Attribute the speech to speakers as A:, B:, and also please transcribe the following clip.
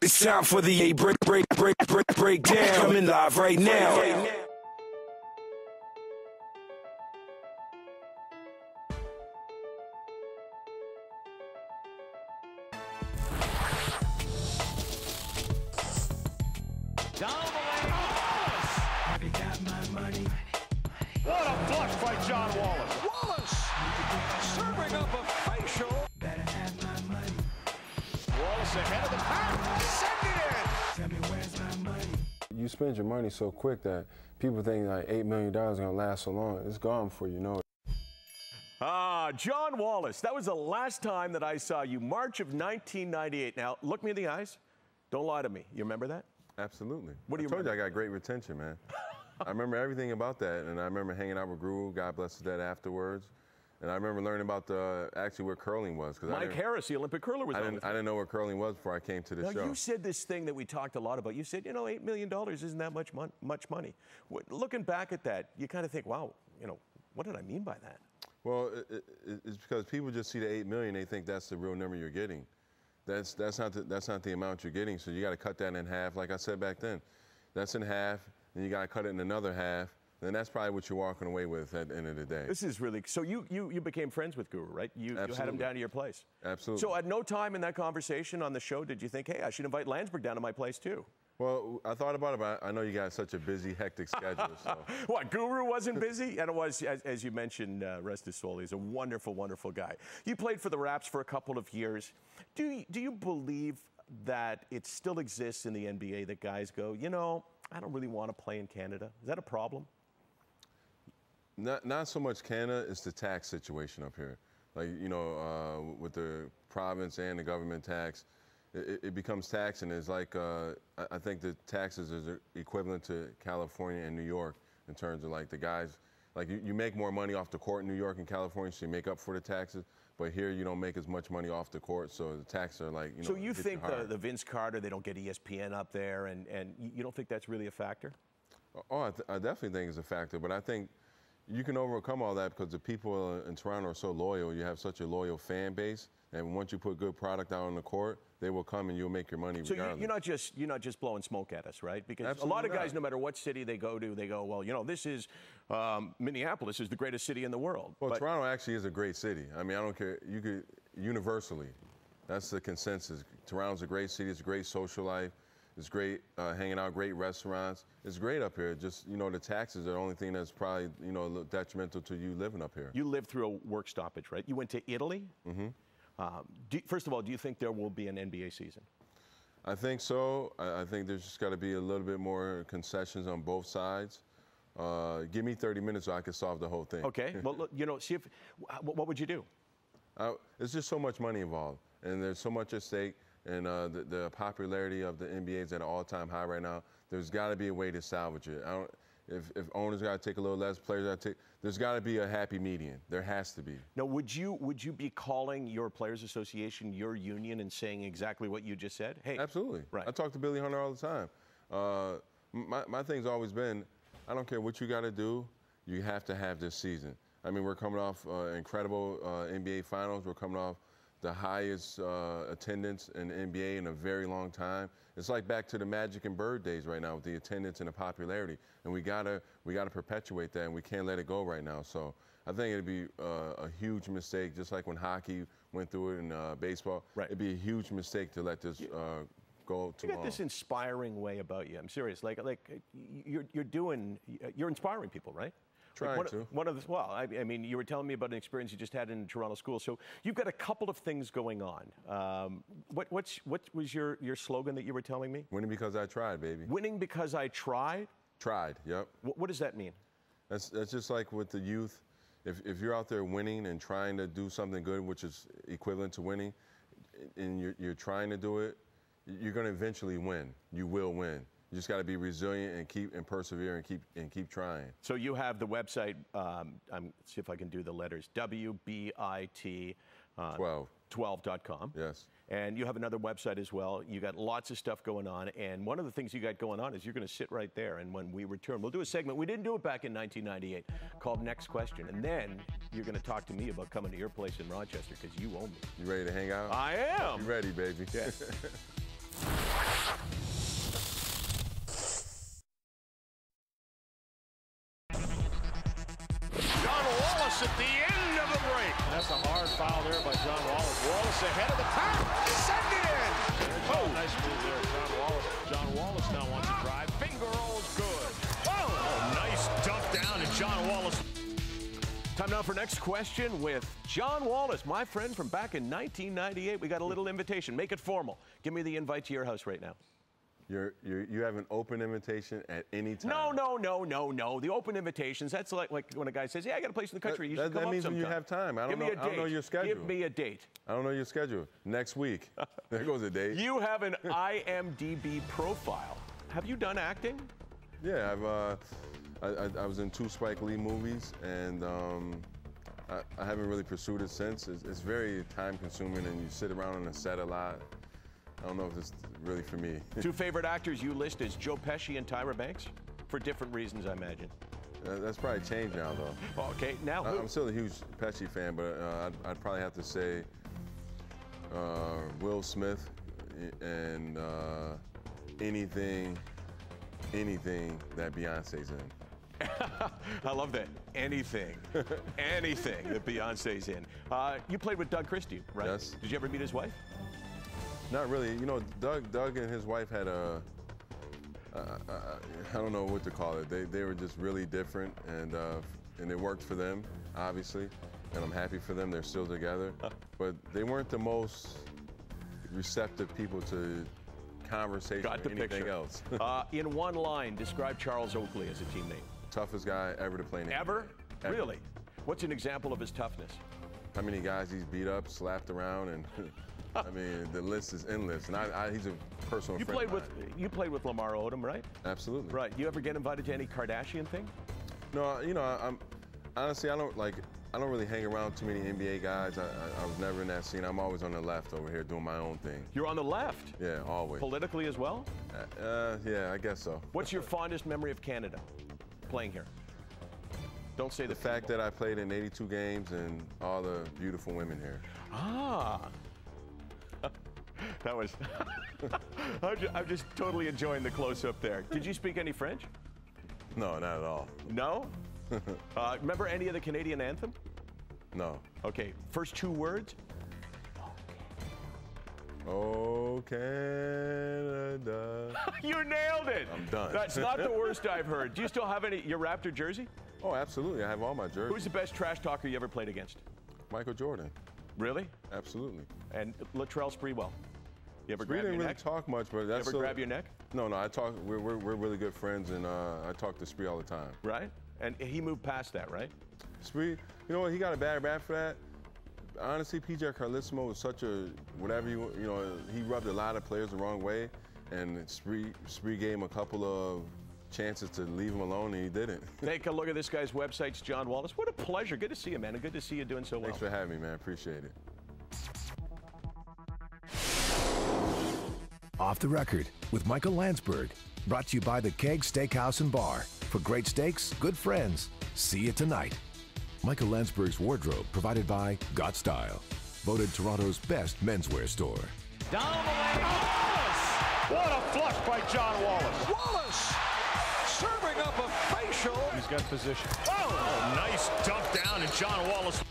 A: It's time for the breakdown. Coming live right now.
B: Down the lane, Wallace!
A: Have you got my money?
B: What a flush by John Wallace!
C: Wallace serving up a facial.
A: Better have my money.
B: Wallace ahead of the pack, send it in!
A: Tell me where's my money?
D: You spend your money so quick that people think like $8 million is gonna last so long. It's gone before you know it.
C: John Wallace, that was the last time that I saw you, March of 1998. Now, look me in the eyes. Don't lie to me. You remember that?
D: Absolutely.
C: What do you
D: I told you I
C: remember?
D: got great retention, man. I remember everything about that, and I remember hanging out with Guru, God bless his dead, afterwards. And I remember learning about actually where curling was.
C: Mike Harris, the Olympic curler, was
D: I
C: on.
D: didn't know where curling was before I came to this
C: Now,
D: show.
C: you said this thing that we talked a lot about. You said, $8 million isn't that much money. Looking back at that, you kind of think, wow, what did I mean by that?
D: Well, it's because people just see the $8 million, they think that's the real number you're getting. That's not the amount you're getting. So you got to cut that in half. Like I said back then, that's in half, and you got to cut it in another half. And that's probably what you're walking away with at the end of the day.
C: This is really, so you became friends with Guru, right? You had him down to your place.
D: Absolutely.
C: So at no time in that conversation on the show did you think, hey, I should invite Landsberg down to my place too?
D: Well, I thought about it, but I know you got such a busy, hectic schedule. So.
C: What, Guru wasn't busy? And it was, as you mentioned, rest his soul, he's a wonderful, wonderful guy. You played for the Raps for a couple of years. Do you believe that it still exists in the NBA that guys go, I don't really want to play in Canada? Is that a problem?
D: Not so much Canada, it's the tax situation up here. Like, with the province and the government tax, it becomes tax, and it's like, I think the taxes is equivalent to California and New York in terms of like the guys, like you make more money off the court in New York and California, so you make up for the taxes, but here you don't make as much money off the court, so the taxes are like,
C: So you think the Vince Carter, they don't get ESPN up there, and you don't think that's really a factor?
D: Oh, I definitely think it's a factor, but I think you can overcome all that because the people in Toronto are so loyal. You have such a loyal fan base, and once you put good product out on the court, they will come and you'll make your money regardless.
C: So you're not just blowing smoke at us, right? Because
D: Absolutely
C: a lot of guys,
D: not.
C: no matter what city they go to, they go, well, this is Minneapolis is the greatest city in the world.
D: Well,
C: but
D: Toronto actually is a great city. I mean, I don't care. You could universally, that's the consensus. Toronto's a great city. It's a great social life. It's great hanging out, great restaurants. It's great up here. Just, the taxes are the only thing that's probably, a little detrimental to you living up here.
C: You lived through a work stoppage, right? You went to Italy. Mm-hmm. First of all, do you think there will be an NBA season?
D: I think so. I think there's just got to be a little bit more concessions on both sides. Give me 30 minutes so I can solve the whole thing.
C: Okay. Well, look, see if what would you do?
D: It's just so much money involved, and there's so much at stake. And the popularity of the NBA is at an all-time high right now. There's got to be a way to salvage it. If owners got to take a little less, players got to take. There's got to be a happy median. There has to be.
C: Now, would you be calling your Players Association your union and saying exactly what you just said? Hey,
D: absolutely.
C: Right.
D: I talk to Billy Hunter all the time. My thing's always been, I don't care what you got to do, you have to have this season. I mean, we're coming off incredible NBA Finals. We're coming off the highest attendance in the NBA in a very long time. It's like back to the Magic and Bird days right now with the attendance and the popularity, and we gotta perpetuate that, and we can't let it go right now. So I think it'd be a huge mistake, just like when hockey went through it in baseball.
C: Right.
D: It'd be a huge mistake to let this go too long.
C: You got this inspiring way about you. I'm serious. Like you're inspiring people, right?
D: Trying to.
C: I mean, you were telling me about an experience you just had in Toronto school. So you've got a couple of things going on. What was your slogan that you were telling me?
D: Winning because I tried, baby.
C: Winning because I tried?
D: Tried, yep.
C: What does that mean?
D: That's just like with the youth. If you're out there winning and trying to do something good, which is equivalent to winning, and you're trying to do it, you're going to eventually win. You will win. You just got to be resilient and persevere and keep trying.
C: So you have the website. See if I can do the letters. WBIT 12.com.
D: Yes.
C: And you have another website as well. You got lots of stuff going on. And one of the things you got going on is you're going to sit right there. And when we return, we'll do a segment. We didn't do it back in 1998 called Next Question. And then you're going to talk to me about coming to your place in Rochester because you own me.
D: You ready to hang out?
C: I am.
D: You ready, baby?
C: Yes.
B: John Wallace at the end of the break. That's a hard foul there by John Wallace. Wallace ahead of the pack. Send it in. Oh, nice move there, John Wallace. John Wallace now wants to drive. Finger rolls good. Oh, nice dunk down to John Wallace.
C: Time now for next question with John Wallace, my friend from back in 1998. We got a little invitation. Make it formal. Give me the invite to your house right now.
D: You have an open invitation at any time.
C: No. The open invitations, that's like when a guy says, yeah, I got a place in the country. You should come
D: that
C: up
D: means
C: sometime.
D: when you have time. I don't know your schedule.
C: Give me a date.
D: I don't know your schedule. Next week. There goes a date.
C: You have an IMDb profile. Have you done acting?
D: Yeah, I was in 2 Spike Lee movies, and I haven't really pursued it since. It's very time-consuming, and you sit around on a set a lot. I don't know if it's really for me.
C: 2 favorite actors you list as Joe Pesci and Tyra Banks? For different reasons, I imagine.
D: That's probably changed now, though.
C: Okay, now who?
D: I'm still a huge Pesci fan, but I'd probably have to say Will Smith and anything that Beyonce's in.
C: I love that. Anything that Beyonce's in. You played with Doug Christie, right?
D: Yes.
C: Did you ever meet his wife?
D: Not really. You know, Doug and his wife had I don't know what to call it. They were just really different, and it worked for them, obviously, and I'm happy for them. They're still together, but they weren't the most receptive people to conversation or anything else.
C: In one line, describe Charles Oakley as a teammate.
D: Toughest guy ever to play in the
C: Ever?
D: NBA. Ever.
C: Really? What's an example of his toughness?
D: How many guys he's beat up, slapped around, and I mean, the list is endless. And he's a personal friend of mine.
C: You played with Lamar Odom, right?
D: Absolutely.
C: Right. You ever get invited to any Kardashian thing?
D: No, you know, I'm honestly, I don't really hang around too many NBA guys. I was never in that scene. I'm always on the left over here doing my own thing.
C: You're on the left?
D: Yeah, always.
C: Politically as well?
D: Yeah, I guess so.
C: What's your fondest memory of Canada playing here? Don't say
D: the fact that I played in 82 games and all the beautiful women here.
C: Ah. That was, I'm just totally enjoying the close-up there. Did you speak any French?
D: No, not at all.
C: No? Remember any of the Canadian anthem?
D: No.
C: Okay, first 2 words?
D: Oh, Canada.
C: You nailed it.
D: I'm done.
C: That's not the worst I've heard. Do you still have your Raptor jersey?
D: Oh, absolutely. I have all my jerseys.
C: Who's the best trash talker you ever played against?
D: Michael Jordan.
C: Really?
D: Absolutely.
C: And Latrell Sprewell. You ever
D: We
C: grab your
D: didn't really
C: neck?
D: talk much, but that's
C: You ever grab your neck?
D: No, I talk. We're really good friends, and I talk to Spree all the time.
C: Right? And he moved past that, right?
D: Spree, you know what? He got a bad rap for that. Honestly, PJ Carlissimo was such a whatever you know. He rubbed a lot of players the wrong way, and Spree gave him a couple of chances to leave him alone, and he didn't.
C: Take a look at this guy's website. It's John Wallace. What a pleasure. Good to see you, man, and good to see you doing so well.
D: Thanks for having me, man. Appreciate it.
E: Off the Record with Michael Landsberg. Brought to you by the Keg Steakhouse and Bar. For great steaks, good friends. See you tonight. Michael Landsberg's wardrobe provided by Got Style. Voted Toronto's best menswear store.
B: Down the lane. Wallace! What a flush by John Wallace. Wallace serving up a facial. He's got position. Oh, nice dunk down, and John Wallace.